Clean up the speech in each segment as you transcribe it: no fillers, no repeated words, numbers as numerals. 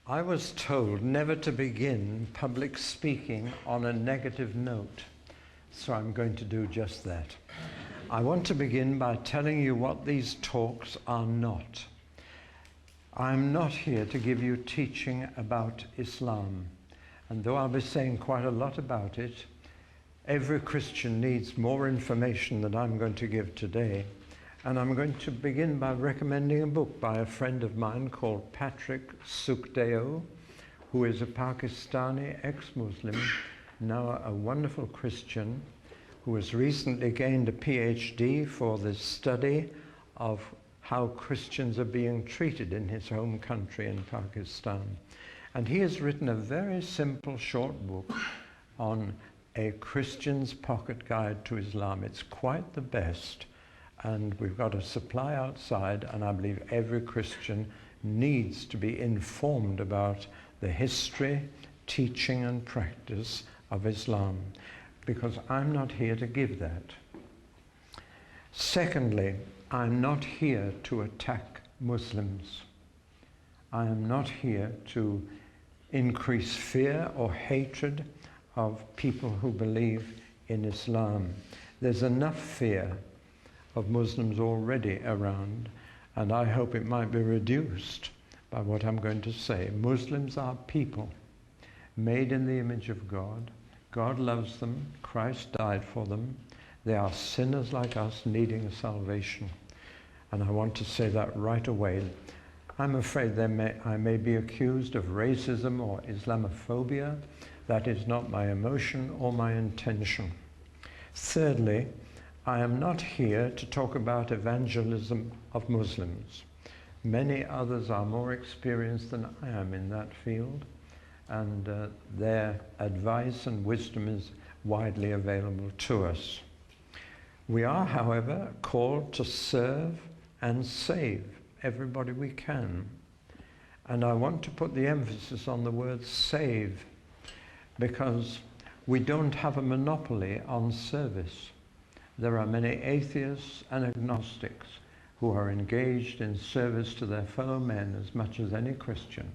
I was told never to begin public speaking on a negative note, so I'm going to do just that. I want to begin by telling you what these talks are not. I'm not here to give you teaching about Islam, and though I'll be saying quite a lot about it, every Christian needs more information than I'm going to give today. And I'm going to begin by recommending a book by a friend of mine called Patrick Sukhdev, who is a Pakistani ex-Muslim, now a wonderful Christian, who has recently gained a PhD for the study of how Christians are being treated in his home country in Pakistan. And he has written a very simple short book on a Christian's pocket guide to Islam. It's quite the best. And we've got a supply outside, and I believe every Christian needs to be informed about the history, teaching and practice of Islam, because I'm not here to give that. Secondly, I'm not here to attack Muslims. I am not here to increase fear or hatred of people who believe in Islam. There's enough fear of Muslims already around, and I hope it might be reduced by what I'm going to say. Muslims are people made in the image of God. God loves them. Christ died for them. They are sinners like us needing salvation. And I want to say that right away. I'm afraid I may be accused of racism or Islamophobia. That is not my emotion or my intention. Thirdly, I am not here to talk about evangelism of Muslims. Many others are more experienced than I am in that field, and their advice and wisdom is widely available to us. We are, however, called to serve and save everybody we can. And I want to put the emphasis on the word save, because we don't have a monopoly on service. There are many atheists and agnostics who are engaged in service to their fellow men as much as any Christian.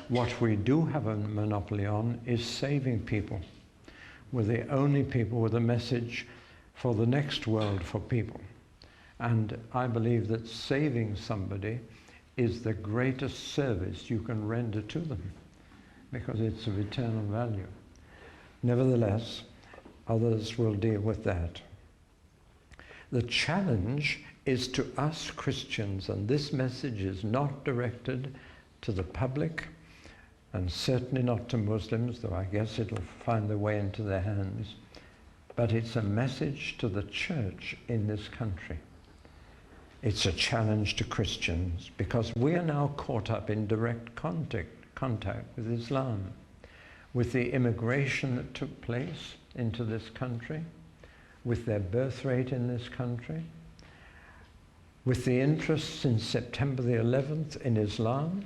What we do have a monopoly on is saving people. We're the only people with a message for the next world for people. And I believe that saving somebody is the greatest service you can render to them, because it's of eternal value. Nevertheless, others will deal with that. The challenge is to us Christians, and this message is not directed to the public, and certainly not to Muslims, though I guess it'll find the way into their hands, but it's a message to the church in this country. It's a challenge to Christians, because we are now caught up in direct contact with Islam, with the immigration that took place into this country, with their birth rate in this country, with the interest since September the 11th in Islam,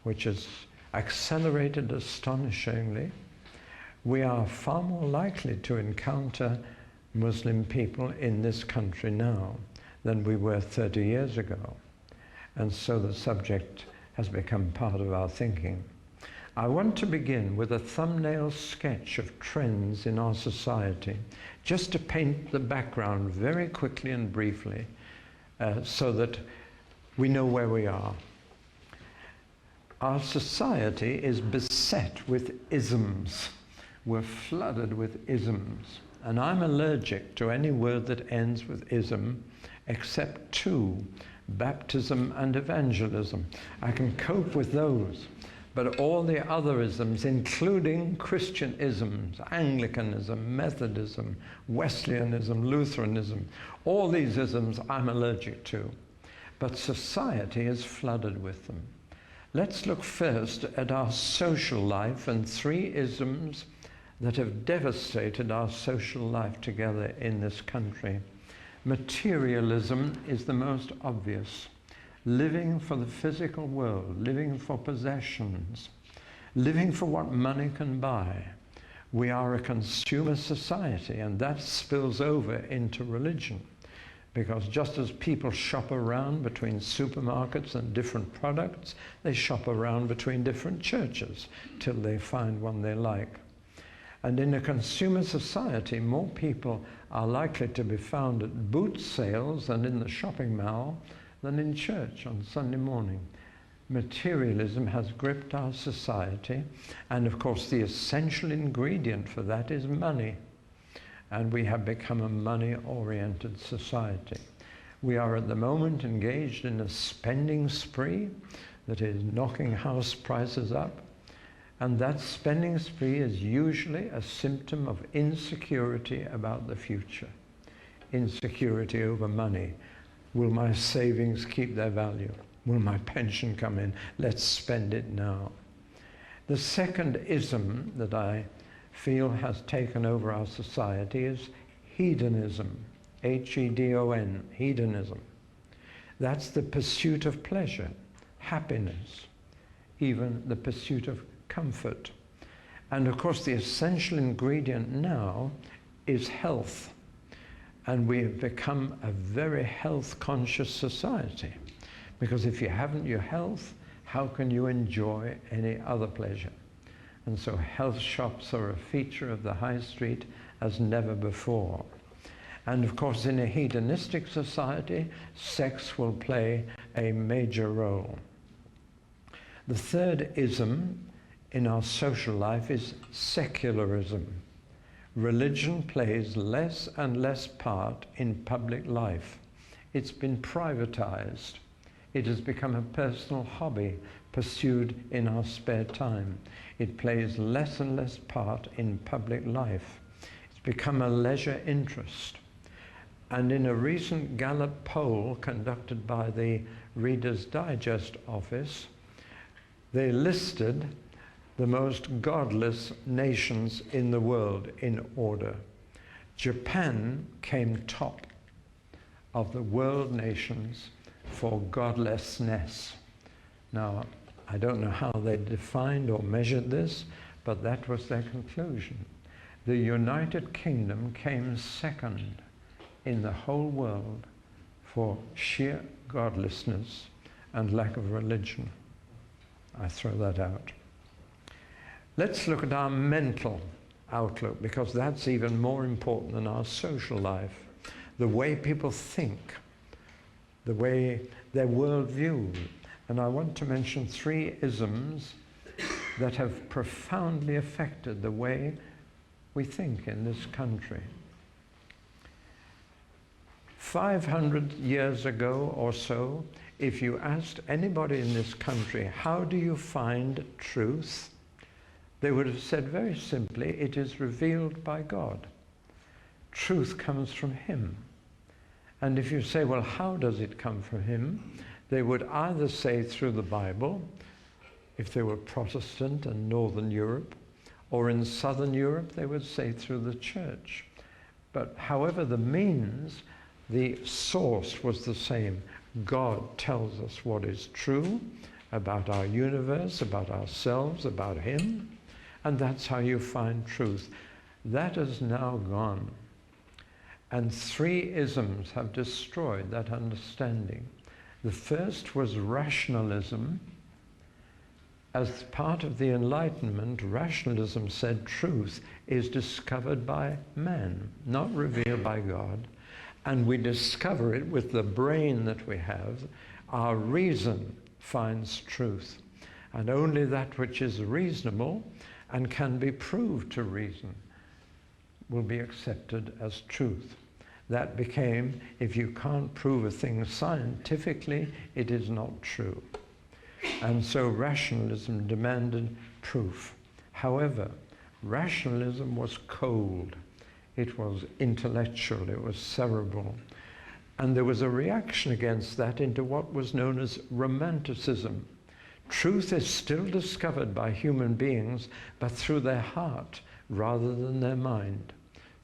which has accelerated astonishingly. We are far more likely to encounter Muslim people in this country now than we were 30 years ago. And so the subject has become part of our thinking. I want to begin with a thumbnail sketch of trends in our society, just to paint the background very quickly and briefly, so that we know where we are. Our society is beset with isms. We're flooded with isms. And I'm allergic to any word that ends with ism, except two: baptism and evangelism. I can cope with those. But all the other isms, including Christian isms, Anglicanism, Methodism, Wesleyanism, Lutheranism, all these isms I'm allergic to. But society is flooded with them. Let's look first at our social life and three isms that have devastated our social life together in this country. Materialism is the most obvious. Living for the physical world, living for possessions, living for what money can buy. We are a consumer society, and that spills over into religion, Because just as people shop around between supermarkets and different products, they shop around between different churches till they find one they like. And in a consumer society, more people are likely to be found at boot sales and in the shopping mall than in church on Sunday morning. Materialism has gripped our society, and of course the essential ingredient for that is money. And we have become a money-oriented society. We are at the moment engaged in a spending spree that is knocking house prices up, and that spending spree is usually a symptom of insecurity about the future. Insecurity over money. Will my savings keep their value? Will my pension come in? Let's spend it now. The second ism that I feel has taken over our society is hedonism, H-E-D-O-N, hedonism. That's the pursuit of pleasure, happiness, even the pursuit of comfort. And of course the essential ingredient now is health. And we have become a very health-conscious society. Because if you haven't your health, how can you enjoy any other pleasure? And so health shops are a feature of the high street as never before. And of course, in a hedonistic society, sex will play a major role. The third ism in our social life is secularism. Religion plays less and less part in public life. It's been privatized. It has become a personal hobby pursued in our spare time. It plays less and less part in public life. It's become a leisure interest. And in a recent Gallup poll conducted by the Reader's Digest office, they listed the most godless nations in the world in order. Japan came top of the world nations for godlessness. Now, I don't know how they defined or measured this, but that was their conclusion. The United Kingdom came second in the whole world for sheer godlessness and lack of religion. I throw that out. Let's look at our mental outlook, because that's even more important than our social life. The way people think, the way their worldview. And I want to mention 3 isms that have profoundly affected the way we think in this country. 500 years ago or so, if you asked anybody in this country, how do you find truth? They would have said very simply, it is revealed by God. Truth comes from Him. And if you say, well, how does it come from Him? They would either say through the Bible, if they were Protestant in Northern Europe, or in Southern Europe, they would say through the church. But however the means, the source was the same. God tells us what is true about our universe, about ourselves, about Him, and that's how you find truth. That has now gone. And 3 isms have destroyed that understanding. The first was rationalism. As part of the Enlightenment, rationalism said truth is discovered by man, not revealed by God. And we discover it with the brain that we have. Our reason finds truth. And only that which is reasonable and can be proved to reason will be accepted as truth. That became, if you can't prove a thing scientifically, it is not true. And so rationalism demanded proof. However, rationalism was cold. It was intellectual, it was cerebral. And there was a reaction against that into what was known as romanticism. Truth is still discovered by human beings, but through their heart rather than their mind,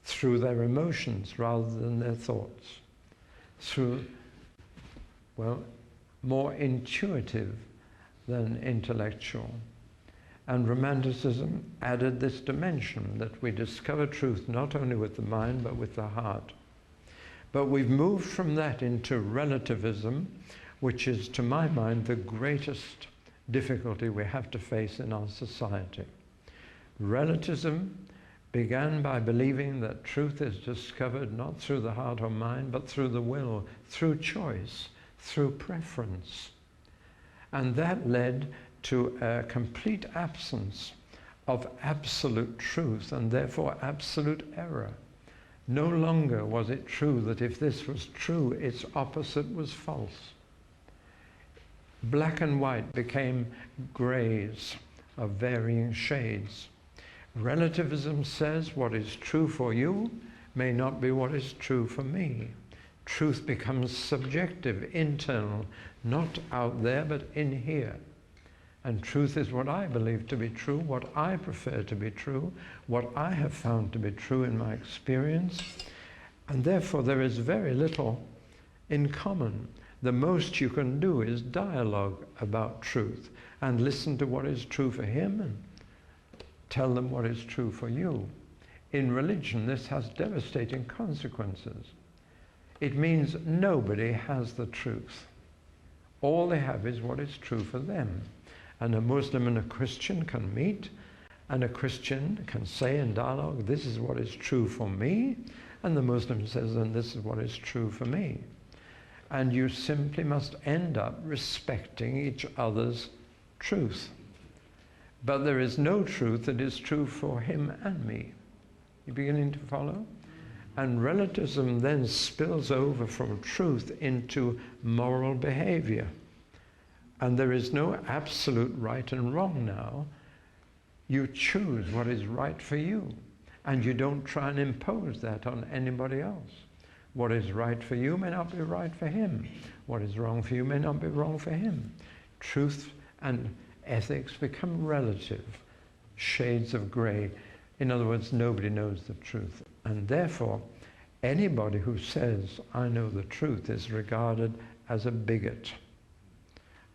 through their emotions rather than their thoughts, through, well, more intuitive than intellectual. And Romanticism added this dimension that we discover truth not only with the mind but with the heart. But we've moved from that into relativism, which is, to my mind, the greatest difficulty we have to face in our society. Relativism began by believing that truth is discovered not through the heart or mind, but through the will, through choice, through preference. And that led to a complete absence of absolute truth and therefore absolute error. No longer was it true that if this was true, its opposite was false. Black and white became grays of varying shades. Relativism says what is true for you may not be what is true for me. Truth becomes subjective, internal, not out there, but in here. And truth is what I believe to be true, what I prefer to be true, what I have found to be true in my experience. And therefore there is very little in common. The most you can do is dialogue about truth and listen to what is true for him and tell them what is true for you. In religion, this has devastating consequences. It means nobody has the truth. All they have is what is true for them. And a Muslim and a Christian can meet, and a Christian can say in dialogue, this is what is true for me, and the Muslim says, and this is what is true for me. And you simply must end up respecting each other's truth. But there is no truth that is true for him and me. You beginning to follow? And relativism then spills over from truth into moral behavior. And there is no absolute right and wrong now. You choose what is right for you. And you don't try and impose that on anybody else. What is right for you may not be right for him. What is wrong for you may not be wrong for him. Truth and ethics become relative, shades of grey. In other words, nobody knows the truth. And therefore, anybody who says, I know the truth, is regarded as a bigot,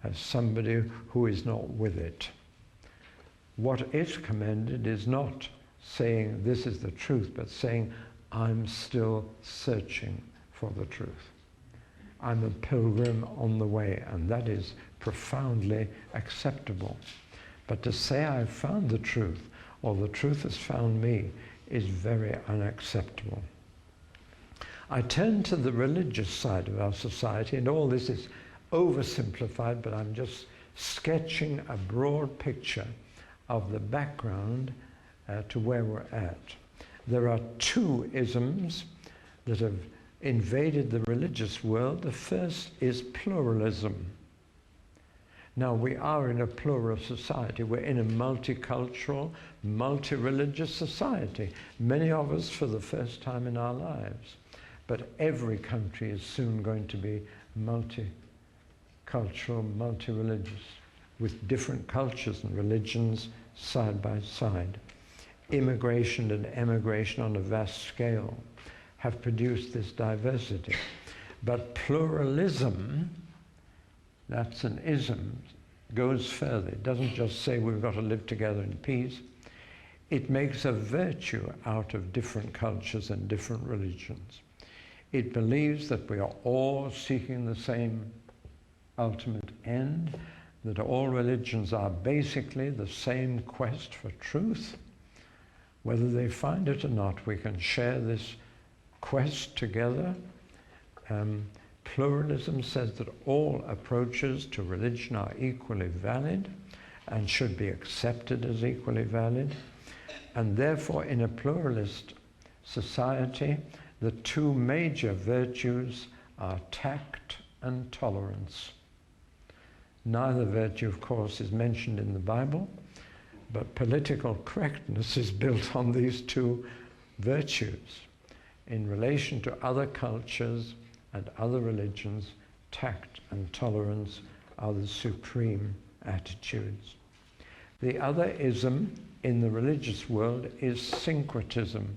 as somebody who is not with it. What is commended is not saying this is the truth, but saying I'm still searching for the truth. I'm a pilgrim on the way, and that is profoundly acceptable. But to say I've found the truth, or the truth has found me, is very unacceptable. I turn to the religious side of our society, and all this is oversimplified, but I'm just sketching a broad picture of the background to where we're at. There are two isms that have invaded the religious world. The first is pluralism. Now, we are in a plural society. We're in a multicultural, multi-religious society. Many of us for the first time in our lives. But every country is soon going to be multicultural, multi-religious, with different cultures and religions side by side. Immigration and emigration on a vast scale have produced this diversity. But pluralism, that's an ism, goes further. It doesn't just say we've got to live together in peace. It makes a virtue out of different cultures and different religions. It believes that we are all seeking the same ultimate end, that all religions are basically the same quest for truth. Whether they find it or not, we can share this quest together. Pluralism says that all approaches to religion are equally valid and should be accepted as equally valid. And therefore, in a pluralist society, the two major virtues are tact and tolerance. Neither virtue, of course, is mentioned in the Bible, but political correctness is built on these two virtues. In relation to other cultures and other religions, tact and tolerance are the supreme attitudes. The other ism in the religious world is syncretism,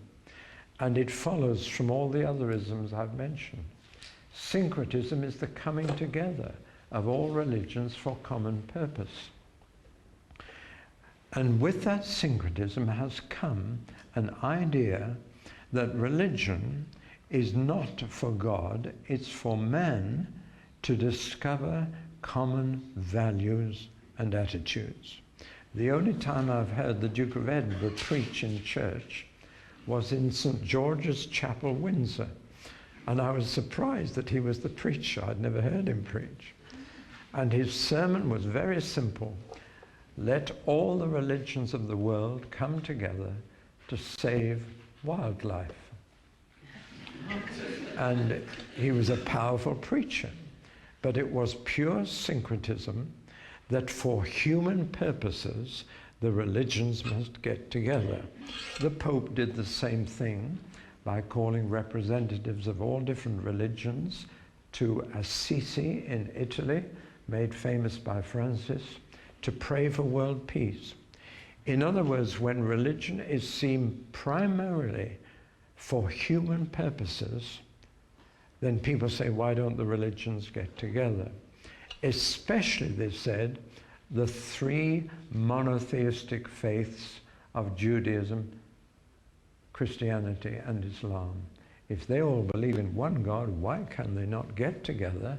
and it follows from all the other isms I've mentioned. Syncretism is the coming together of all religions for common purpose. And with that syncretism has come an idea that religion is not for God, it's for man to discover common values and attitudes. The only time I've heard the Duke of Edinburgh preach in church was in St. George's Chapel, Windsor. And I was surprised that he was the preacher. I'd never heard him preach. And his sermon was very simple. Let all the religions of the world come together to save wildlife. And he was a powerful preacher. But it was pure syncretism that for human purposes, the religions must get together. The Pope did the same thing by calling representatives of all different religions to Assisi in Italy, made famous by Francis, to pray for world peace. In other words, when religion is seen primarily for human purposes, then people say, why don't the religions get together? Especially, they said, the three monotheistic faiths of Judaism, Christianity, and Islam. If they all believe in one God, why can they not get together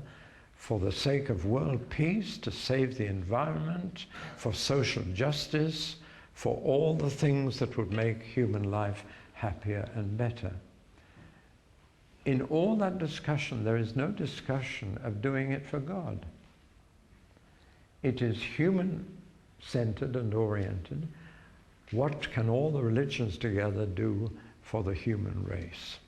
for the sake of world peace, to save the environment, for social justice, for all the things that would make human life happier and better? In all that discussion, there is no discussion of doing it for God. It is human-centered and oriented. What can all the religions together do for the human race?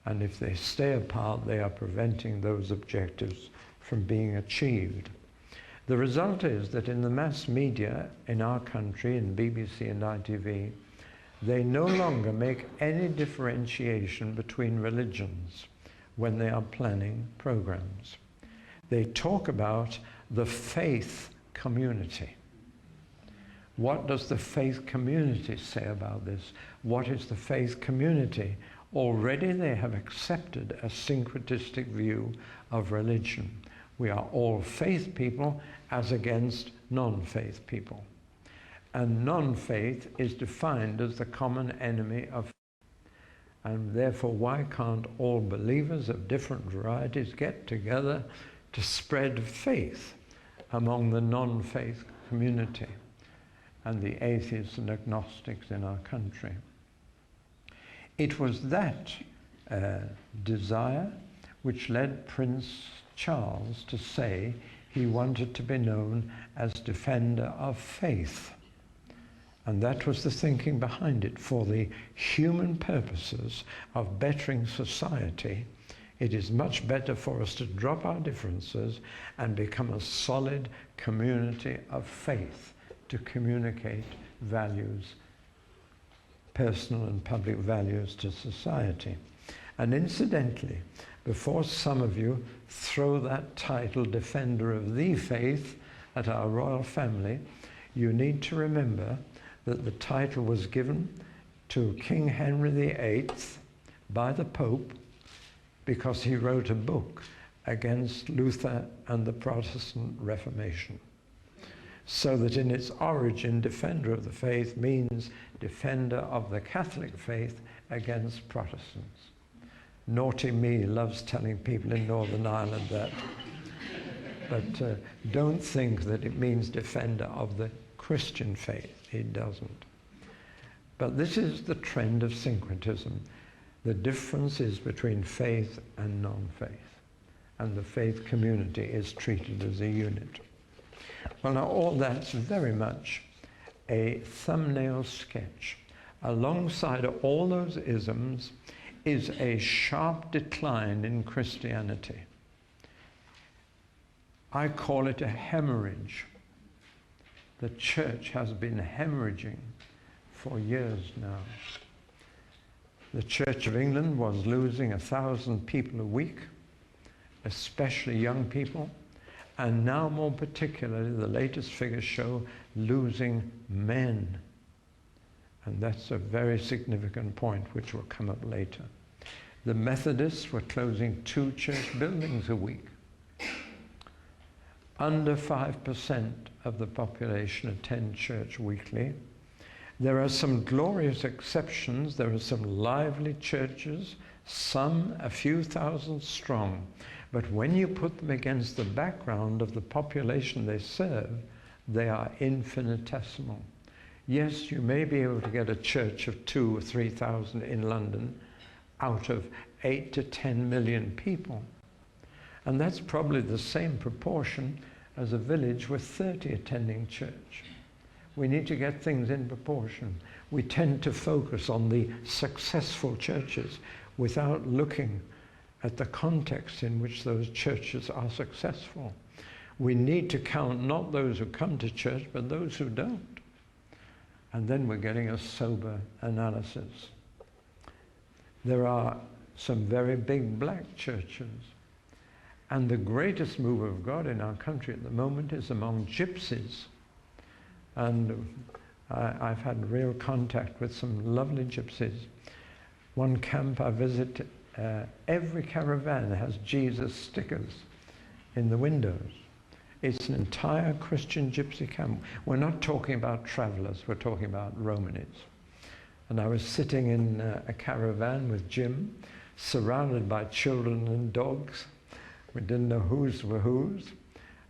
And if they stay apart, they are preventing those objectives from being achieved. The result is that in the mass media in our country, in BBC and ITV, they no longer make any differentiation between religions when they are planning programs. They talk about the faith community. What does the faith community say about this? What is the faith community? Already they have accepted a syncretistic view of religion. We are all faith people as against non-faith people. And non-faith is defined as the common enemy of faith. And therefore, why can't all believers of different varieties get together to spread faith among the non-faith community and the atheists and agnostics in our country? It was that desire which led Prince Charles to say he wanted to be known as defender of faith. And that was the thinking behind it. For the human purposes of bettering society, it is much better for us to drop our differences and become a solid community of faith to communicate values, personal and public values, to society. And incidentally, before some of you throw that title, Defender of the Faith, at our royal family, you need to remember that the title was given to King Henry VIII by the Pope because he wrote a book against Luther and the Protestant Reformation. So that in its origin, Defender of the Faith means defender of the Catholic faith against Protestants. Naughty me loves telling people in Northern Ireland that. But don't think that it means defender of the Christian faith. It doesn't. But this is the trend of syncretism. The difference is between faith and non-faith. And the faith community is treated as a unit. Well, now all that's very much a thumbnail sketch. Alongside all those isms is a sharp decline in Christianity. I call it a hemorrhage. The church has been hemorrhaging for years now. The Church of England was losing 1,000 people a week, especially young people, and now more particularly, the latest figures show losing men. And that's a very significant point which will come up later. The Methodists were closing 2 church buildings a week. Under 5% of the population attend church weekly. There are some glorious exceptions. There are some lively churches some a few thousand strong, but when you put them against the background of the population they serve, they are infinitesimal. Yes, you may be able to get a church of 2,000 or 3,000 in London out of 8 to 10 million people. And that's probably the same proportion as a village with 30 attending church. We need to get things in proportion. We tend to focus on the successful churches without looking at the context in which those churches are successful. We need to count not those who come to church, but those who don't. And then we're getting a sober analysis. There are some very big black churches. And the greatest move of God in our country at the moment is among gypsies. And I've had real contact with some lovely gypsies. One camp I visit, every caravan has Jesus stickers in the windows. It's an entire Christian gypsy camp. We're not talking about travelers, we're talking about Romanies. And I was sitting in a caravan with Jim, surrounded by children and dogs. We didn't know whose were whose.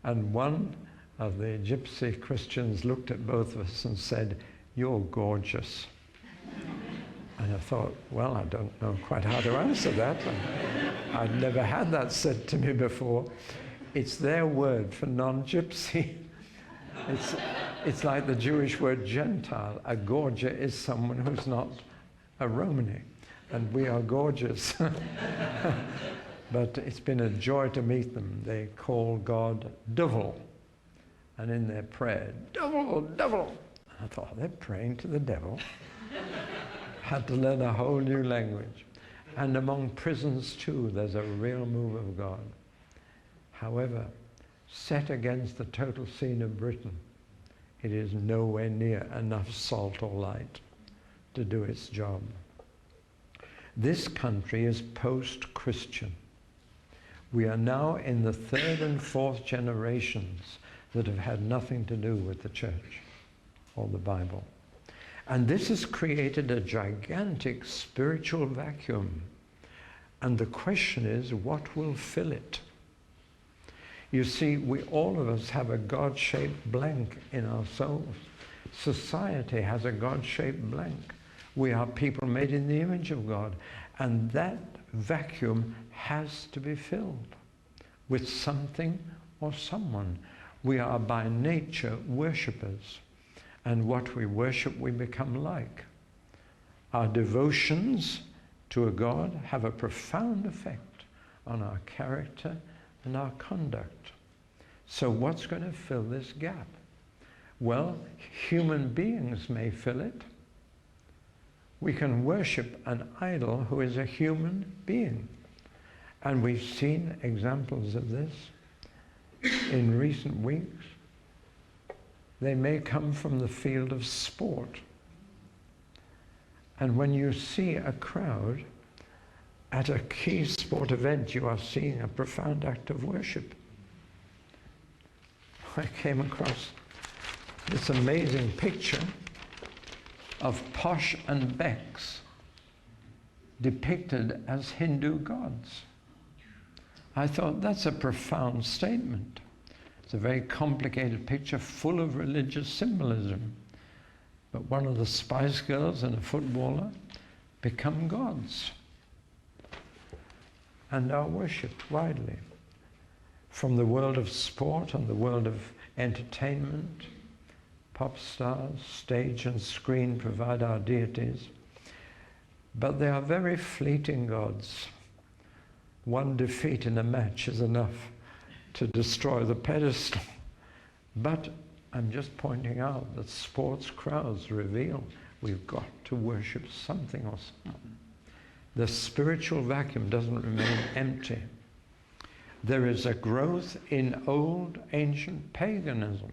And one of the gypsy Christians looked at both of us and said, "You're gorgeous." And I thought, well, I don't know quite how to answer that. I'd never had that said to me before. It's their word for non-gypsy. It's like the Jewish word Gentile. A gorgia is someone who's not a Romani. And we are gorgeous. But it's been a joy to meet them. They call God Devil. And in their prayer, devil, devil. I thought, they're praying to the devil. Had to learn a whole new language. And among prisons too, there's a real move of God. However, set against the total scene of Britain, it is nowhere near enough salt or light to do its job. This country is post-Christian. We are now in the third and fourth generations that have had nothing to do with the church or the Bible. And this has created a gigantic spiritual vacuum. And the question is, what will fill it? You see, all of us have a God-shaped blank in our souls. Society has a God-shaped blank. We are people made in the image of God. And that vacuum has to be filled with something or someone. We are by nature worshippers. And what we worship, we become like. Our devotions to a God have a profound effect on our character and our conduct. So what's going to fill this gap? Well, human beings may fill it. We can worship an idol who is a human being. And we've seen examples of this in recent weeks. They may come from the field of sport. And when you see a crowd at a key sport event, you are seeing a profound act of worship. I came across this amazing picture of Posh and Becks depicted as Hindu gods. I thought, that's a profound statement. It's a very complicated picture full of religious symbolism. But one of the Spice Girls and a footballer become gods and are worshipped widely. From the world of sport and the world of entertainment, pop stars, stage and screen provide our deities, but they are very fleeting gods. One defeat in a match is enough to destroy the pedestal. But I'm just pointing out that sports crowds reveal we've got to worship something or someone. The spiritual vacuum doesn't remain empty. There is a growth in old, ancient paganism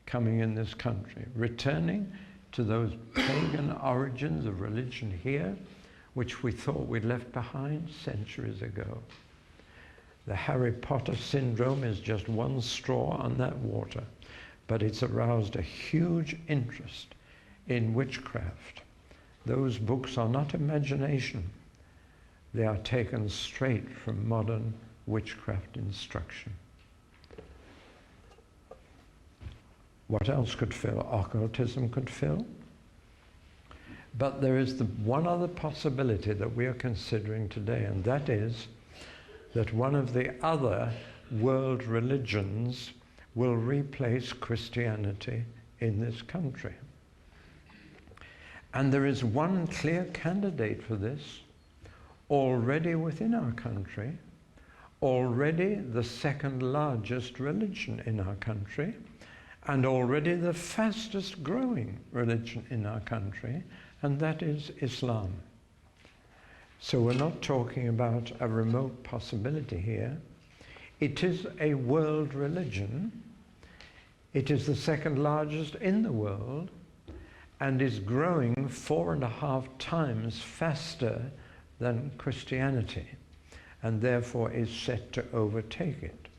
coming in this country, returning to those pagan origins of religion here, which we thought we'd left behind centuries ago. The Harry Potter syndrome is just one straw on that water, but it's aroused a huge interest in witchcraft. Those books are not imagination. They are taken straight from modern witchcraft instruction. What else could fill? Occultism could fill. But there is the one other possibility that we are considering today, and that is that one of the other world religions will replace Christianity in this country. And there is one clear candidate for this already within our country, already the second largest religion in our country, and already the fastest growing religion in our country, and that is Islam. So we're not talking about a remote possibility here. It is a world religion. It is the second largest in the world and is growing 4.5 times faster than Christianity, and therefore is set to overtake it.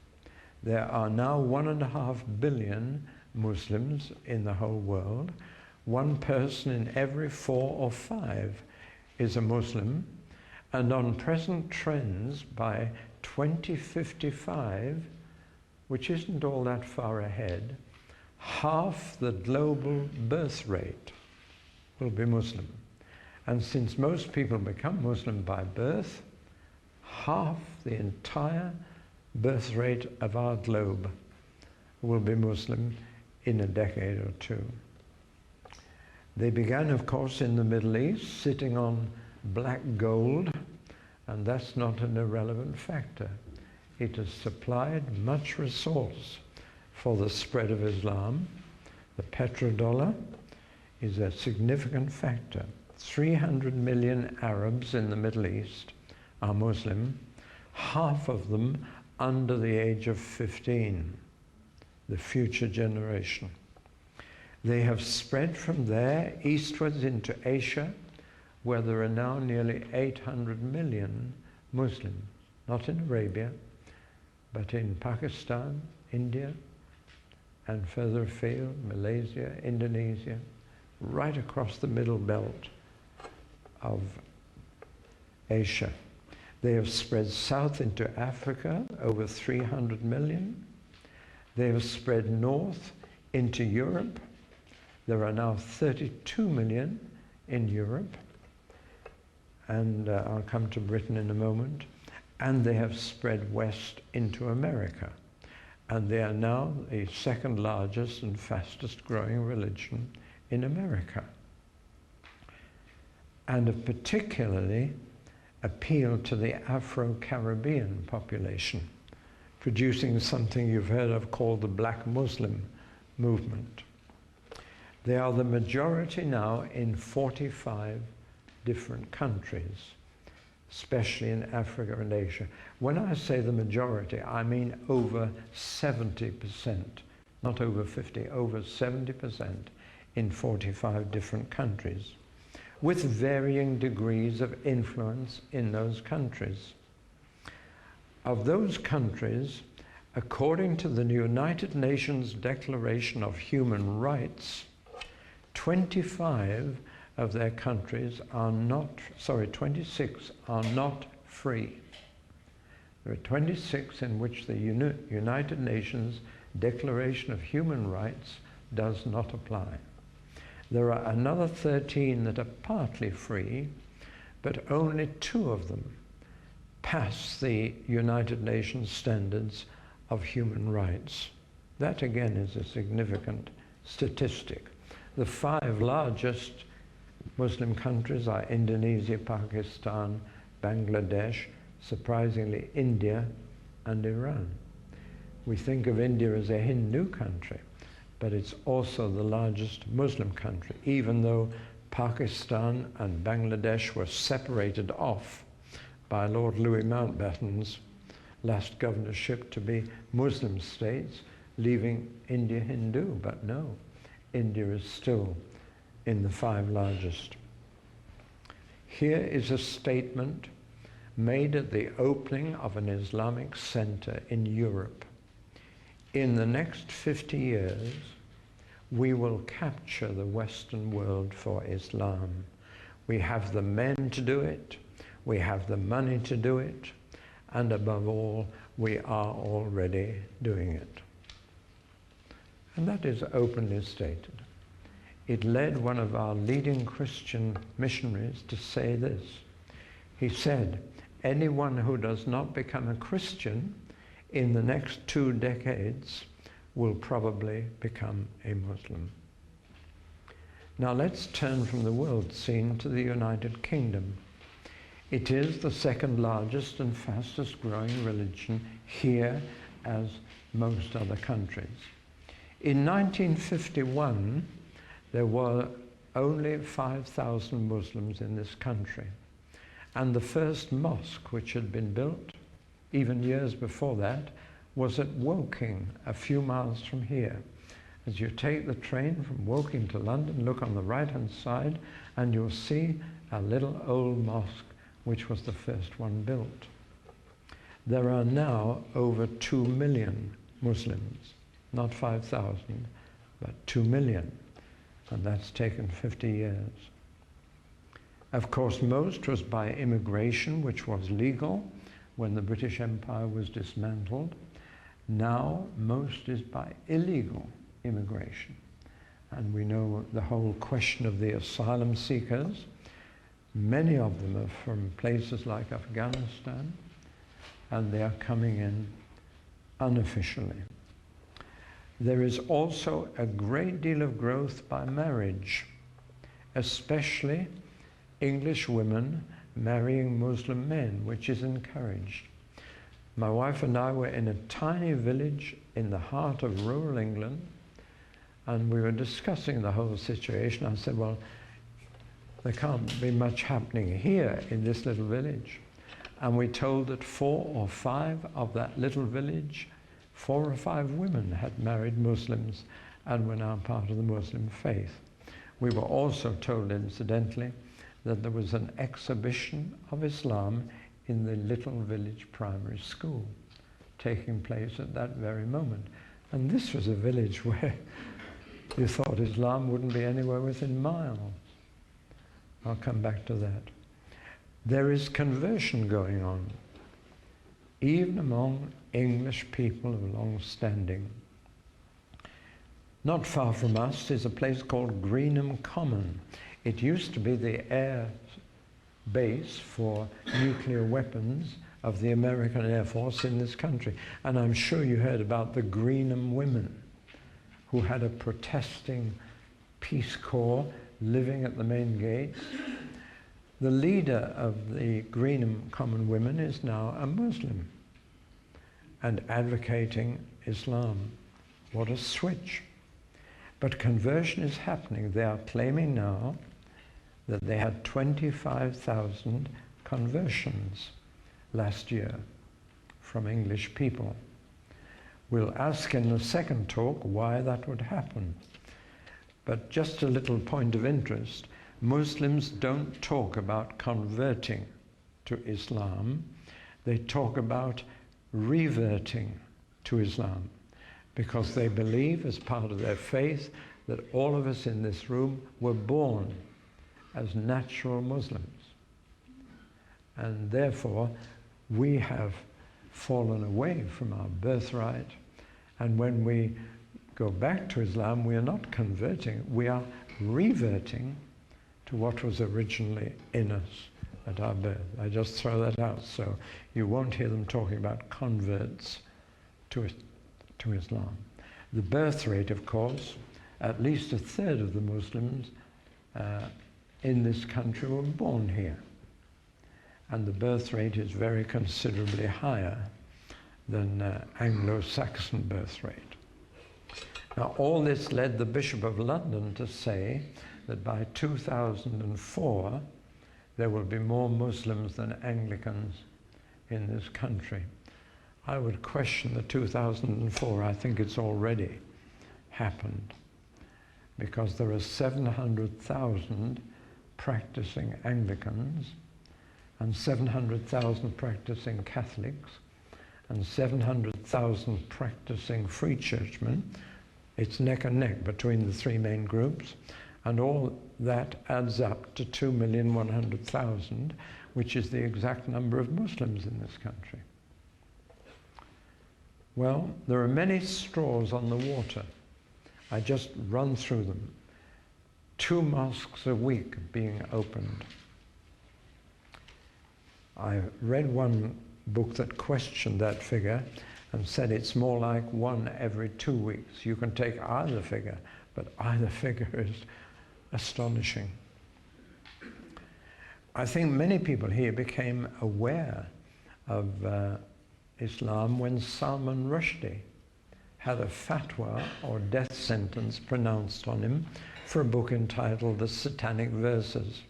There are now 1.5 billion Muslims in the whole world. One person in every 4 or 5 is a Muslim, and on present trends by 2055, which isn't all that far ahead, half the global birth rate will be Muslim. And since most people become Muslim by birth, half the entire birth rate of our globe will be Muslim in a decade or two. They began, of course, in the Middle East, sitting on black gold, and that's not an irrelevant factor. It has supplied much resource for the spread of Islam. The petrodollar is a significant factor. 300 million Arabs in the Middle East are Muslim, half of them under the age of 15, the future generation. They have spread from there eastwards into Asia, where there are now nearly 800 million Muslims, not in Arabia, but in Pakistan, India, and further afield, Malaysia, Indonesia, right across the middle belt of Asia. They have spread south into Africa, over 300 million. They have spread north into Europe. There are now 32 million in Europe, and I'll come to Britain in a moment. And they have spread west into America. And they are now the second largest and fastest growing religion in America. And have particularly appealed to the Afro-Caribbean population, producing something you've heard of called the Black Muslim movement. They are the majority now in 45 different countries, especially in Africa and Asia. When I say the majority, I mean over 70%, not over 50, over 70% in 45 different countries, with varying degrees of influence in those countries. Of those countries, according to the United Nations Declaration of Human Rights, 25 of their countries are not, 26 are not free. There are 26 in which the United Nations Declaration of Human Rights does not apply. There are another 13 that are partly free, but only 2 of them pass the United Nations standards of human rights. That again is a significant statistic. The 5 largest Muslim countries are Indonesia, Pakistan, Bangladesh, surprisingly India, and Iran. We think of India as a Hindu country, but it's also the largest Muslim country, even though Pakistan and Bangladesh were separated off by Lord Louis Mountbatten's last governorship to be Muslim states, leaving India Hindu. But no, India is still in the 5 largest. Here is a statement made at the opening of an Islamic center in Europe. In the next 50 years, we will capture the Western world for Islam. We have the men to do it. we have the money to do it, and above all, we are already doing it. And that is openly stated. It led one of our leading Christian missionaries to say this. He said, anyone who does not become a Christian in the next 2 decades will probably become a Muslim. Now let's turn from the world scene to the United Kingdom. It is the second largest and fastest growing religion here, as most other countries. In 1951, there were only 5,000 Muslims in this country. And the first mosque which had been built, even years before that, was at Woking, a few miles from here. As you take the train from Woking to London, look on the right-hand side, and you'll see a little old mosque, which was the first one built. There are now over 2 million Muslims, not 5,000, but 2 million, and that's taken 50 years. Of course, most was by immigration, which was legal when the British Empire was dismantled. Now, most is by illegal immigration. And we know the whole question of the asylum seekers. Many of them are from places like Afghanistan, and they are coming in unofficially. There is also a great deal of growth by marriage, especially English women marrying Muslim men, which is encouraged. My wife and I were in a tiny village in the heart of rural England, and we were discussing the whole situation. I said, well, there can't be much happening here in this little village. And we told that 4 or 5 of that little village, 4 or 5 women had married Muslims and were now part of the Muslim faith. We were also told, incidentally, that there was an exhibition of Islam in the little village primary school taking place at that very moment. And this was a village where you thought Islam wouldn't be anywhere within miles. I'll come back to that. There is conversion going on, even among English people of long standing. Not far from us is a place called Greenham Common. It used to be the air base for nuclear weapons of the American Air Force in this country. And I'm sure you heard about the Greenham women who had a protesting Peace Corps living at the main gates. The leader of the Greenham Common Women is now a Muslim and advocating Islam. What a switch. But conversion is happening. They are claiming now that they had 25,000 conversions last year from English people. We'll ask in the second talk why that would happen. But just a little point of interest, Muslims don't talk about converting to Islam. They talk about reverting to Islam, because they believe, as part of their faith, that all of us in this room were born as natural Muslims. And therefore, we have fallen away from our birthright. And when we go back to Islam, we are not converting, we are reverting to what was originally in us at our birth. I just throw that out, so you won't hear them talking about converts to Islam. The birth rate, of course, at least a third of the Muslims in this country were born here. And the birth rate is very considerably higher than Anglo-Saxon birth rate. Now, all this led the Bishop of London to say that by 2004, there will be more Muslims than Anglicans in this country. I would question the 2004. I think it's already happened, because there are 700,000 practicing Anglicans and 700,000 practicing Catholics and 700,000 practicing Free Churchmen. It's neck and neck between the 3 main groups, and all that adds up to 2,100,000, which is the exact number of Muslims in this country. Well, there are many straws on the water. I just run through them. 2 mosques a week being opened. I read one book that questioned that figure and said it's more like 1 every 2 weeks. You can take either figure, but either figure is astonishing. I think many people here became aware of Islam when Salman Rushdie had a fatwa or death sentence pronounced on him for a book entitled The Satanic Verses.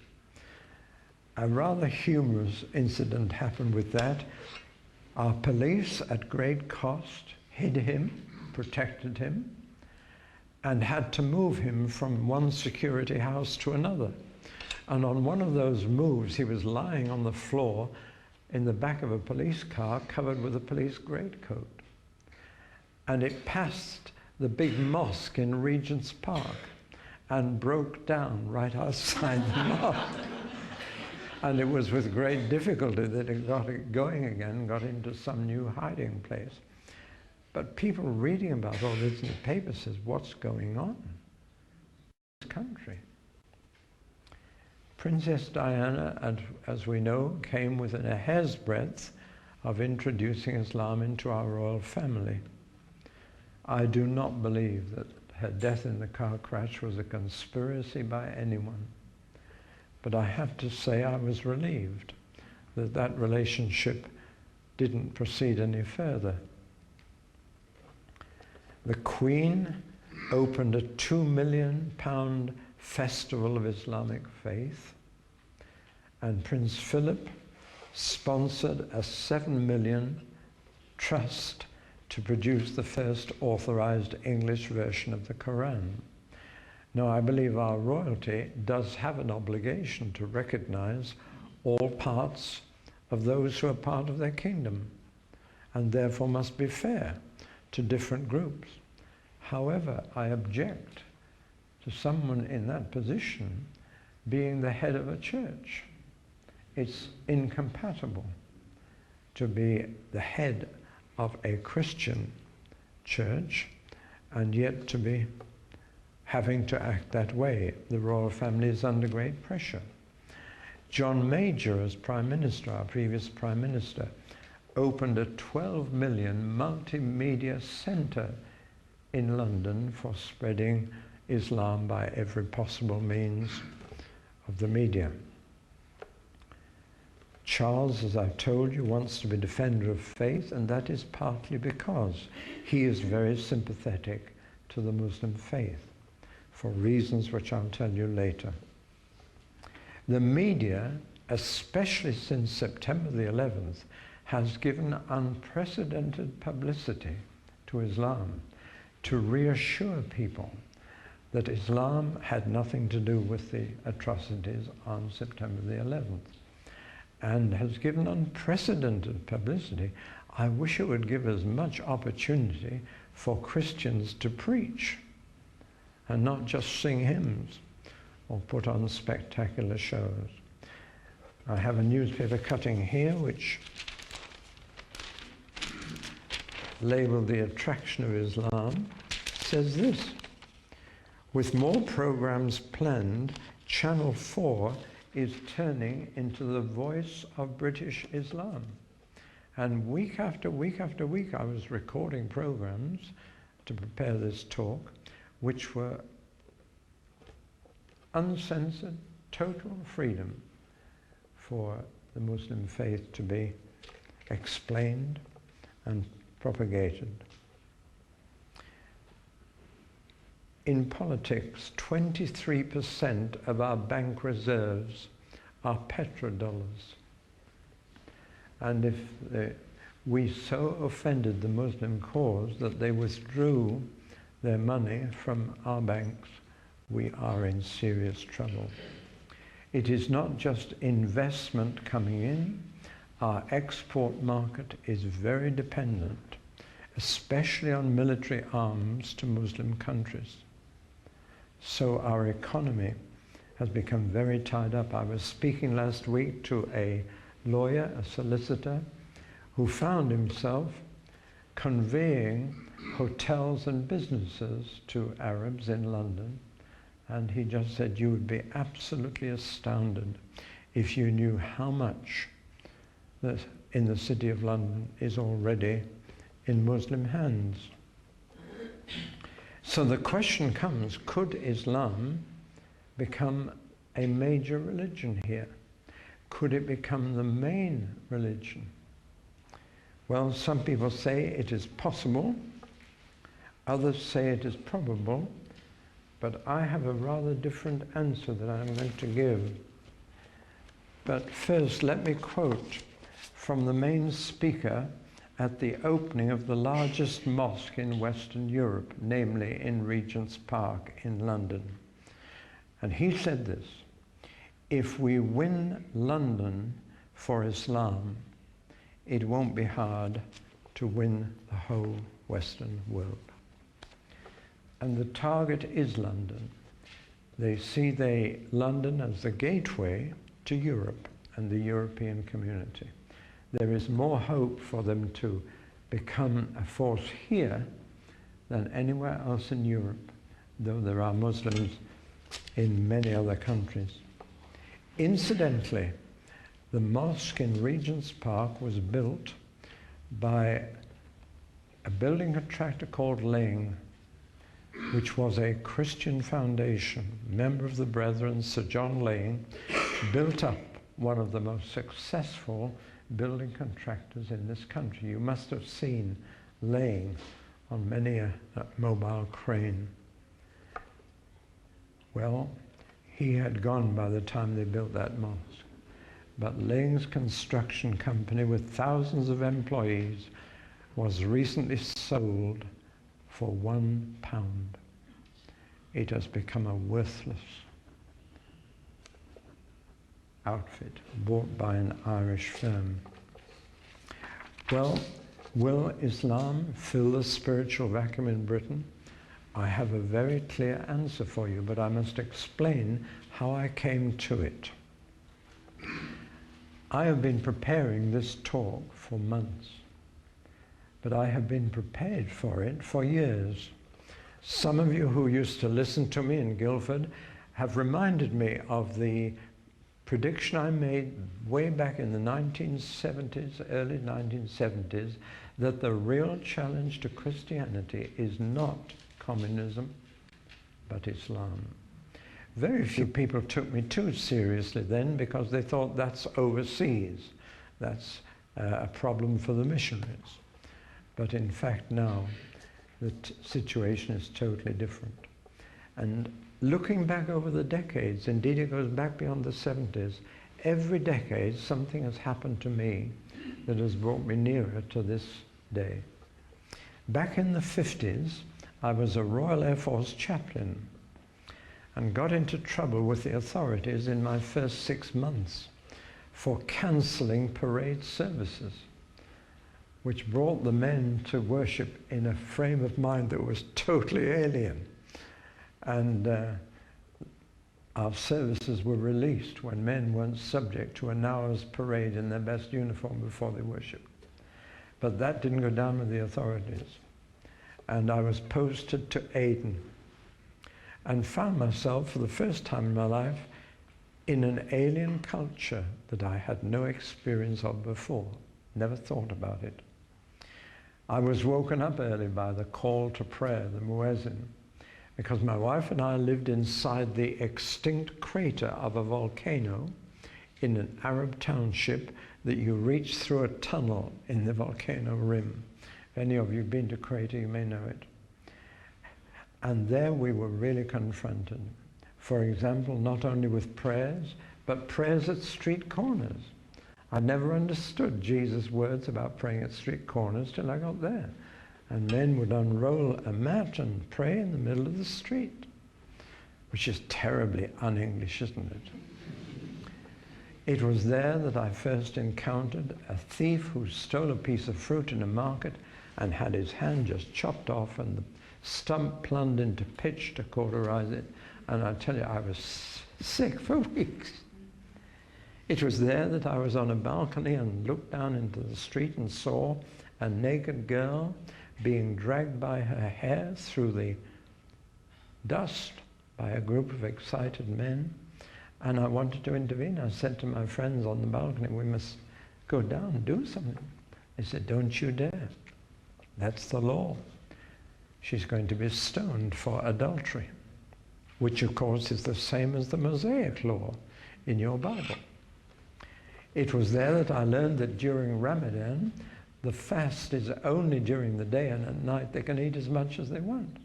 A rather humorous incident happened with that. Our police, at great cost, hid him, protected him, and had to move him from one security house to another. And on one of those moves, he was lying on the floor in the back of a police car covered with a police greatcoat. And it passed the big mosque in Regent's Park and broke down right outside the mosque. And it was with great difficulty that it got it going again, got into some new hiding place. But people reading about all this in the paper says, what's going on in this country? Princess Diana, as we know, came within a hair's breadth of introducing Islam into our royal family. I do not believe that her death in the car crash was a conspiracy by anyone. But I have to say I was relieved that that relationship didn't proceed any further. The Queen opened a £2 million festival of Islamic faith, and Prince Philip sponsored a £7 million trust to produce the first authorized English version of the Quran. Now, I believe our royalty does have an obligation to recognize all parts of those who are part of their kingdom, and therefore must be fair to different groups. However, I object to someone in that position being the head of a church. It's incompatible to be the head of a Christian church and yet to be having to act that way. The royal family is under great pressure. John Major, as Prime Minister, our previous Prime Minister, opened a 12 million multimedia centre in London for spreading Islam by every possible means of the media. Charles, as I've told you, wants to be defender of faith, and that is partly because he is very sympathetic to the Muslim faith, for reasons which I'll tell you later. The media, especially since September the 11th, has given unprecedented publicity to Islam to reassure people that Islam had nothing to do with the atrocities on September the 11th, and has given unprecedented publicity. I wish it would give as much opportunity for Christians to preach and not just sing hymns or put on spectacular shows. I have a newspaper cutting here which labeled "The Attraction of Islam," says this: with more programs planned, Channel 4 is turning into the voice of British Islam. And week after week after week, I was recording programs to prepare this talk, which were uncensored, total freedom for the Muslim faith to be explained and propagated. In politics, 23% of our bank reserves are petrodollars. And if we so offended the Muslim cause that they withdrew their money from our banks, we are in serious trouble. It is not just investment coming in. Our export market is very dependent, especially on military arms to Muslim countries. So our economy has become very tied up. I was speaking last week to a lawyer, a solicitor, who found himself conveying hotels and businesses to Arabs in London, and he just said, you would be absolutely astounded if you knew how much that in the city of London is already in Muslim hands. So the question comes, could Islam become a major religion here? Could it become the main religion? Well, some people say it is possible, others say it is probable, but I have a rather different answer that I'm going to give. But first, let me quote from the main speaker at the opening of the largest mosque in Western Europe, namely in Regent's Park in London. And he said this: if we win London for Islam, it won't be hard to win the whole Western world. And the target is London. They see London as the gateway to Europe and the European community. There is more hope for them to become a force here than anywhere else in Europe, though there are Muslims in many other countries. Incidentally, the mosque in Regent's Park was built by a building contractor called Ling, which was a Christian foundation. Member of the Brethren, Sir John Ling, built up one of the most successful building contractors in this country. You must have seen Ling on many a mobile crane. Well, he had gone by the time they built that mosque. But Ling's construction company, with thousands of employees, was recently sold for £1. It has become a worthless outfit bought by an Irish firm. Well, will Islam fill the spiritual vacuum in Britain? I have a very clear answer for you, but I must explain how I came to it. I have been preparing this talk for months, but I have been prepared for it for years. Some of you who used to listen to me in Guildford have reminded me of the prediction I made way back in the 1970s, early 1970s, that the real challenge to Christianity is not communism, but Islam. Very few people took me too seriously then, because they thought that's overseas. That's a problem for the missionaries. But in fact now, the situation is totally different. And looking back over the decades, indeed it goes back beyond the 70s, every decade something has happened to me that has brought me nearer to this day. Back in the 50s, I was a Royal Air Force chaplain and got into trouble with the authorities in my first 6 months for cancelling parade services, which brought the men to worship in a frame of mind that was totally alien. And our services were released when men weren't subject to an hour's parade in their best uniform before they worshipped. But that didn't go down with the authorities. And I was posted to Aden and found myself for the first time in my life in an alien culture that I had no experience of before, never thought about it. I was woken up early by the call to prayer, the muezzin, because my wife and I lived inside the extinct crater of a volcano in an Arab township that you reach through a tunnel in the volcano rim. If any of you have been to crater, you may know it. And there we were really confronted. For example, not only with prayers, but prayers at street corners. I never understood Jesus' words about praying at street corners till I got there. And men would unroll a mat and pray in the middle of the street, which is terribly un-English, isn't it? It was there that I first encountered a thief who stole a piece of fruit in a market and had his hand just chopped off and the stump plumbed into pitch to cauterize it. And I tell you, I was sick for weeks. It was there that I was on a balcony and looked down into the street and saw a naked girl being dragged by her hair through the dust by a group of excited men. And I wanted to intervene. I said to my friends on the balcony, we must go down and do something. They said, don't you dare. That's the law. She's going to be stoned for adultery, which of course is the same as the Mosaic law in your Bible. It was there that I learned that during Ramadan, the fast is only during the day, and at night they can eat as much as they want,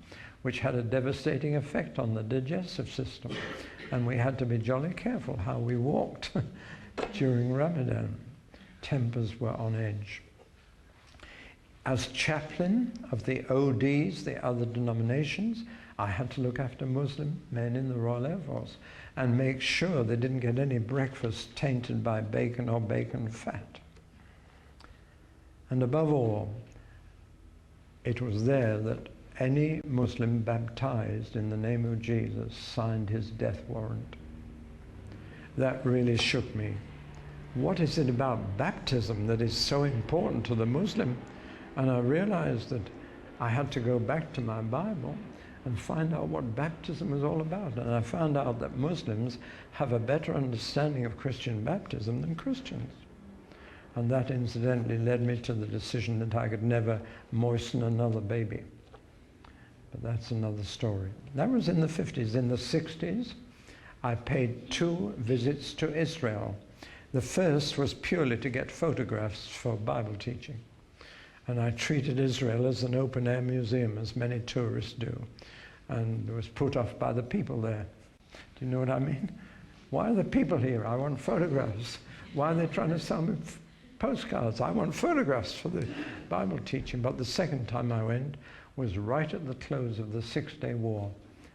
which had a devastating effect on the digestive system. And we had to be jolly careful how we walked during Ramadan. Tempers were on edge. As chaplain of the ODs, the other denominations, I had to look after Muslim men in the Royal Air Force and make sure they didn't get any breakfast tainted by bacon or bacon fat. And above all, it was there that any Muslim baptized in the name of Jesus signed his death warrant. That really shook me. What is it about baptism that is so important to the Muslim? And I realized that I had to go back to my Bible and find out what baptism was all about. And I found out that Muslims have a better understanding of Christian baptism than Christians. And that incidentally led me to the decision that I could never moisten another baby. But that's another story. That was in the 50s. In the 60s, I paid 2 visits to Israel. The first was purely to get photographs for Bible teaching. And I treated Israel as an open-air museum, as many tourists do, and was put off by the people there. Do you know what I mean? Why are the people here? I want photographs. Why are they trying to sell me postcards? I want photographs for the Bible teaching. But the second time I went was right at the close of the Six-Day War.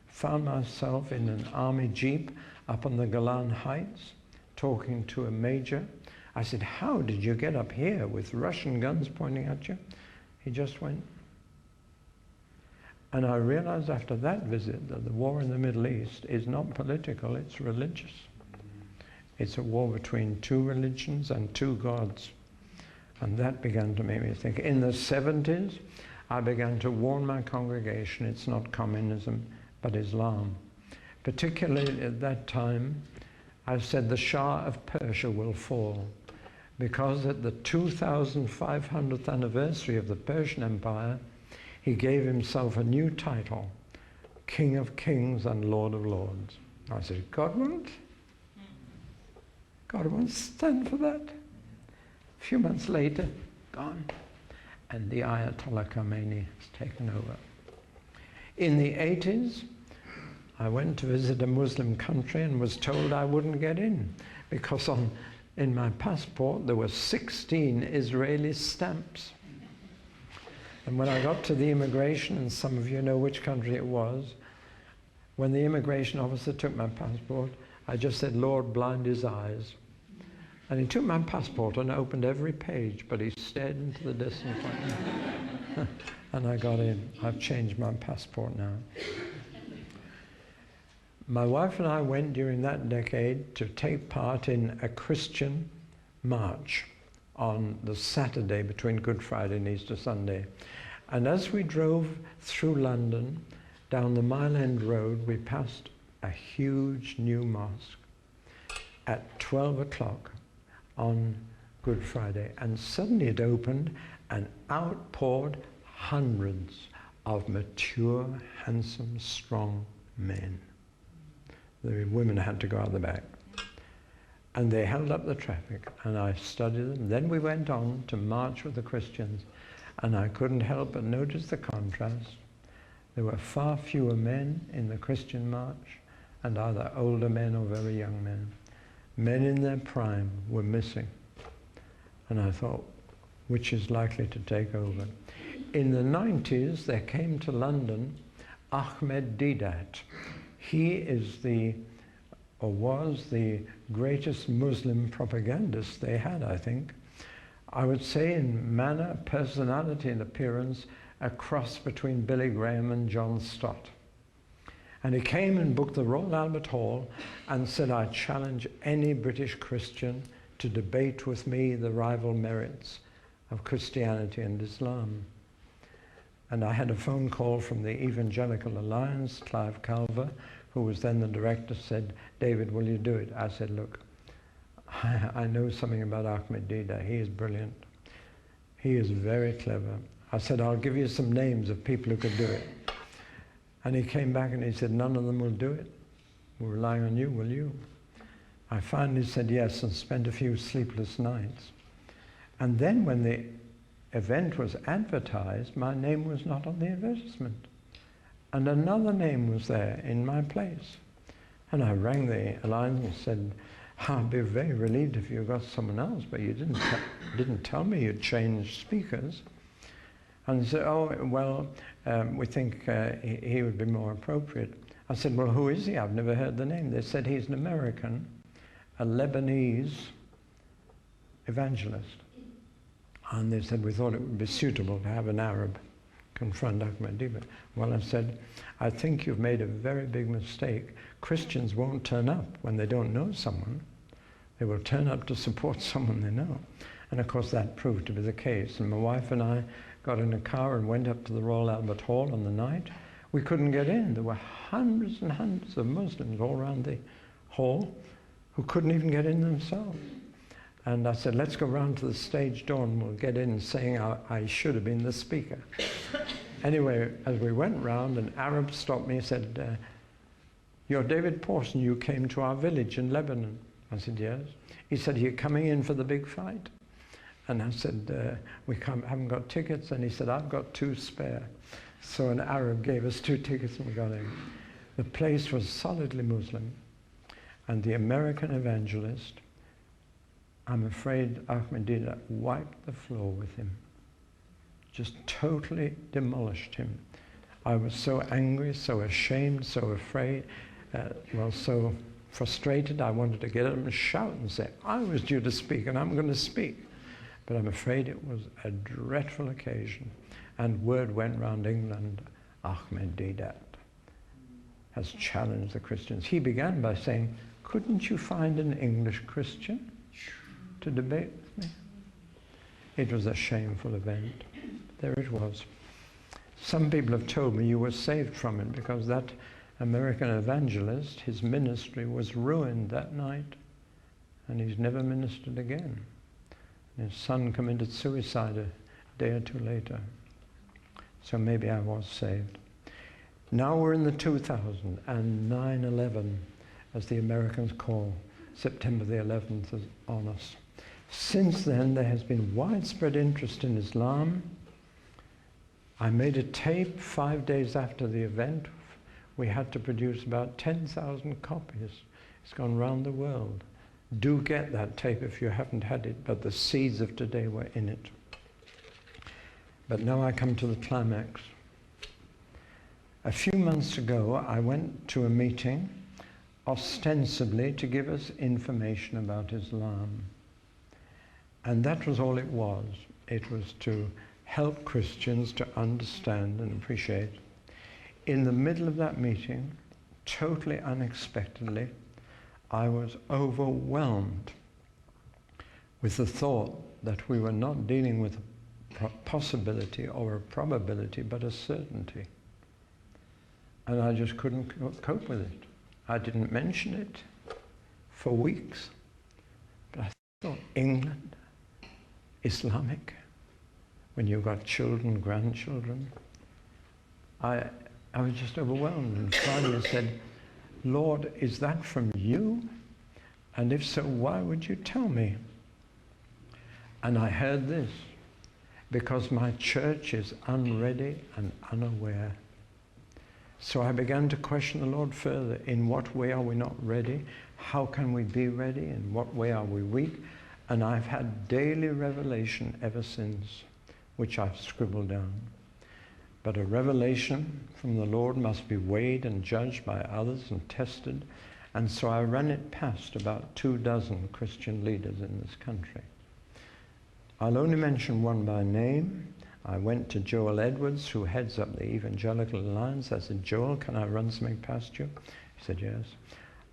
Found myself in an army jeep up on the Golan Heights, talking to a major. I said, how did you get up here with Russian guns pointing at you? He just went. And I realized after that visit that the war in the Middle East is not political, it's religious. It's a war between 2 religions and 2 gods. And that began to make me think. In the 70s, I began to warn my congregation, it's not communism, but Islam. Particularly at that time, I said the Shah of Persia will fall, because at the 2500th anniversary of the Persian Empire, he gave himself a new title, King of Kings and Lord of Lords. I said, God won't? God won't stand for that. A few months later, gone. And the Ayatollah Khomeini has taken over. In the 80s, I went to visit a Muslim country and was told I wouldn't get in because in my passport there were 16 Israeli stamps. And when I got to the immigration, and some of you know which country it was, when the immigration officer took my passport, I just said, Lord, blind his eyes. And he took my passport and opened every page, but he stared into the distance like that. And I got in. I've changed my passport now. My wife and I went during that decade to take part in a Christian march on the Saturday between Good Friday and Easter Sunday. And as we drove through London, down the Mile End Road, we passed a huge new mosque at 12 o'clock on Good Friday. And suddenly it opened and out poured hundreds of mature, handsome, strong men. The women had to go out the back. And they held up the traffic, and I studied them. Then we went on to march with the Christians, and I couldn't help but notice the contrast. There were far fewer men in the Christian march, and either older men or very young men. Men in their prime were missing. And I thought, which is likely to take over? In the 90s, there came to London Ahmed Deedat. He is or was the greatest Muslim propagandist they had, I think. I would say in manner, personality and appearance, a cross between Billy Graham and John Stott. And he came and booked the Royal Albert Hall and said, I challenge any British Christian to debate with me the rival merits of Christianity and Islam. And I had a phone call from the Evangelical Alliance, Clive Calver, who was then the director, said, David, will you do it? I said, look, I know something about Ahmadiyya. He is brilliant. He is very clever. I said, I'll give you some names of people who could do it. And he came back and he said, none of them will do it. We're relying on you, will you? I finally said yes and spent a few sleepless nights. And then when the event was advertised, my name was not on the advertisement. And another name was there in my place. And I rang the alliance and said, I'd be very relieved if you got someone else, but you didn't tell me you'd changed speakers. And they said, oh, well, we think he would be more appropriate. I said, well, who is he? I've never heard the name. They said he's an American, a Lebanese evangelist. And they said, we thought it would be suitable to have an Arab confront Ahmadiyya. Well, I said, I think you've made a very big mistake. Christians won't turn up when they don't know someone. They will turn up to support someone they know. And of course that proved to be the case. And my wife and I got in a car and went up to the Royal Albert Hall on the night. We couldn't get in. There were hundreds and hundreds of Muslims all around the hall who couldn't even get in themselves. And I said, let's go round to the stage door and we'll get in, saying I should have been the speaker. Anyway, as we went round, an Arab stopped me and said, you're David Pawson, you came to our village in Lebanon. I said, yes. He said, you're coming in for the big fight? And I said, we haven't got tickets. And he said, I've got 2 spare. So an Arab gave us 2 tickets and we got in. The place was solidly Muslim. And the American evangelist, I'm afraid Ahmadiyya wiped the floor with him. Just totally demolished him. I was so angry, so ashamed, so afraid, so frustrated. I wanted to get up and shout and say, I was due to speak and I'm going to speak. But I'm afraid it was a dreadful occasion. And word went round England, Ahmadiyya has challenged the Christians. He began by saying, couldn't you find an English Christian to debate with me? It was a shameful event. There it was. Some people have told me you were saved from it because that American evangelist, his ministry was ruined that night and he's never ministered again. His son committed suicide a day or 2 later. So maybe I was saved. Now we're in the 2000 and 9/11, as the Americans call September the 11th, is on us. Since then, there has been widespread interest in Islam. I made a tape 5 days after the event. We had to produce about 10,000 copies. It's gone round the world. Do get that tape if you haven't had it, but the seeds of today were in it. But now I come to the climax. A few months ago, I went to a meeting ostensibly to give us information about Islam. And that was all it was. It was to help Christians to understand and appreciate. In the middle of that meeting, totally unexpectedly, I was overwhelmed with the thought that we were not dealing with a possibility or a probability, but a certainty. And I just couldn't cope with it. I didn't mention it for weeks. But I thought, England, Islamic, when you've got children, grandchildren. I was just overwhelmed. And finally I said, Lord, is that from you? And if so, why would you tell me? And I heard this, because my church is unready and unaware. So I began to question the Lord further. In what way are we not ready? How can we be ready? In what way are we weak? And I've had daily revelation ever since, which I've scribbled down. But a revelation from the Lord must be weighed and judged by others and tested. And so I ran it past about 24 Christian leaders in this country. I'll only mention one by name. I went to Joel Edwards, who heads up the Evangelical Alliance. I said, Joel, can I run something past you? He said, yes.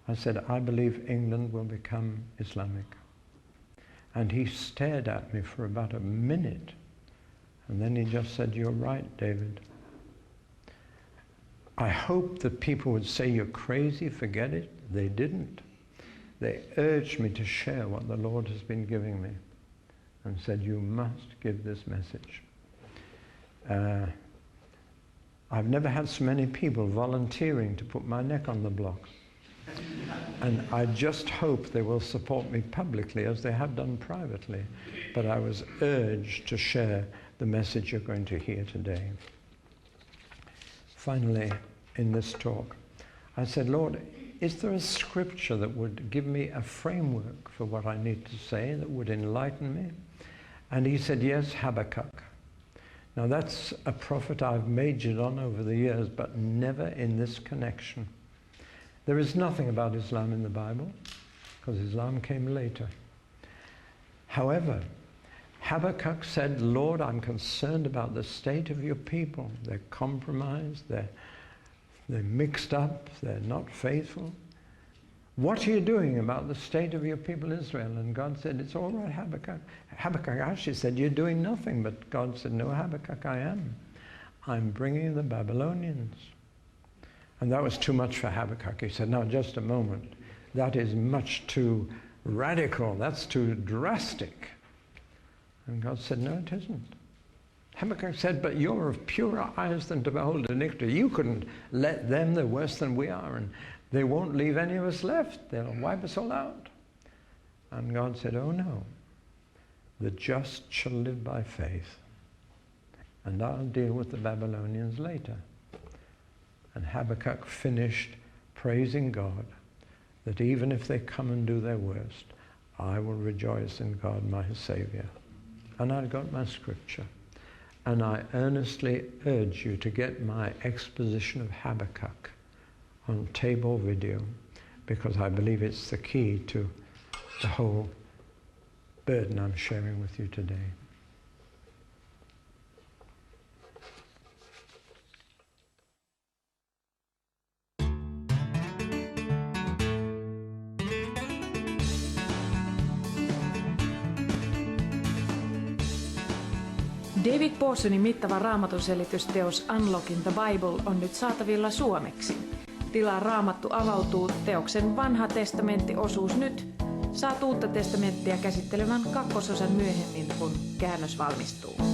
I said, I believe England will become Islamic. And he stared at me for about a minute. And then he just said, you're right, David. I hoped that people would say, you're crazy, forget it. They didn't. They urged me to share what the Lord has been giving me and said, you must give this message. I've never had so many people volunteering to put my neck on the block. And I just hope they will support me publicly as they have done privately. But I was urged to share the message you're going to hear today. Finally, in this talk, I said, Lord, is there a scripture that would give me a framework for what I need to say, that would enlighten me? And he said, yes, Habakkuk. Now that's a prophet I've majored on over the years, but never in this connection. There is nothing about Islam in the Bible, because Islam came later. However, Habakkuk said, Lord, I'm concerned about the state of your people. They're compromised, they're mixed up, they're not faithful. What are you doing about the state of your people Israel? And God said, it's all right, Habakkuk. Habakkuk actually said, you're doing nothing. But God said, no, Habakkuk, I am. I'm bringing the Babylonians. And that was too much for Habakkuk. He said, no, just a moment. That is much too radical. That's too drastic. And God said, no, it isn't. Habakkuk said, but you're of purer eyes than to behold iniquity. You couldn't let them, they're worse than we are, and they won't leave any of us left. They'll wipe us all out. And God said, oh no, the just shall live by faith, and I'll deal with the Babylonians later. And Habakkuk finished praising God that even if they come and do their worst, I will rejoice in God my Savior. And I got my scripture. And I earnestly urge you to get my exposition of Habakkuk on tape or video, because I believe it's the key to the whole burden I'm sharing with you today. David Pawsonin mittava raamatun selitysteos Unlocking the Bible on nyt saatavilla suomeksi. Tilaa Raamattu avautuu teoksen vanha testamentti-osuus nyt. Saat Uutta testamenttia käsittelevän kakkososan myöhemmin, kun käännös valmistuu.